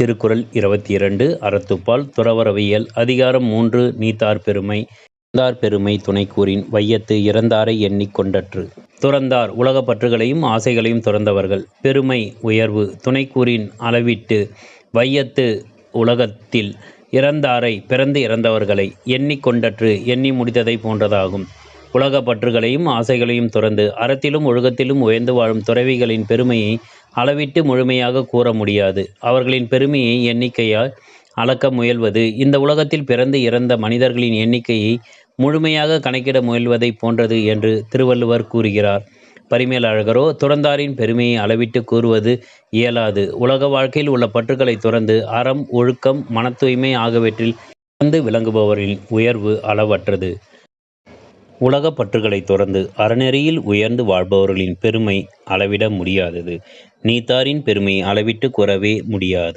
திருக்குறள் 22 அறத்துப்பால் துறவறவியல் அதிகாரம் 3 நீத்தார் பெருமை. இறந்தார் பெருமை துணைக்கூறின் வையத்து இறந்தாரை எண்ணிக் கொண்டற்று. துறந்தார் உலகப் பற்றுகளையும் ஆசைகளையும் துறந்தவர்கள். பெருமை உயர்வு துணைக்கூறின் அளவிட்டு வையத்து உலகத்தில் இறந்தாரை பிறந்து இறந்தவர்களை எண்ணிக் கொண்டற்று எண்ணி முடித்ததை போன்றதாகும். உலகப் பற்றுகளையும் ஆசைகளையும் துறந்து அறத்திலும் ஒழுக்கத்திலும் உயர்ந்து வாழும் துறவிகளின் பெருமையை அளவிட்டு முழுமையாக கூற முடியாது. அவர்களின் பெருமையை எண்ணிக்கையால் அளக்க முயல்வது இந்த உலகத்தில் பிறந்து இறந்த மனிதர்களின் எண்ணிக்கையை முழுமையாக கணக்கிட முயல்வதை போன்றது என்று திருவள்ளுவர் கூறுகிறார். பரிமேல் அழகரோ துறந்தாரின் பெருமையை அளவிட்டு கூறுவது இயலாது. உலக வாழ்க்கையில் உள்ள பற்றுகளை துறந்து அறம் ஒழுக்கம் மன தூய்மை ஆகியவற்றில் சிறந்து விளங்குபவரின் உயர்வு அளவற்றது. உலகப் பற்றுகளை துறந்து அறநெறியில் உயர்ந்து வாழ்பவர்களின் பெருமை அளவிட முடியாதது. நீத்தாரின் பெருமையை அளவிட்டு கூறவே முடியாது.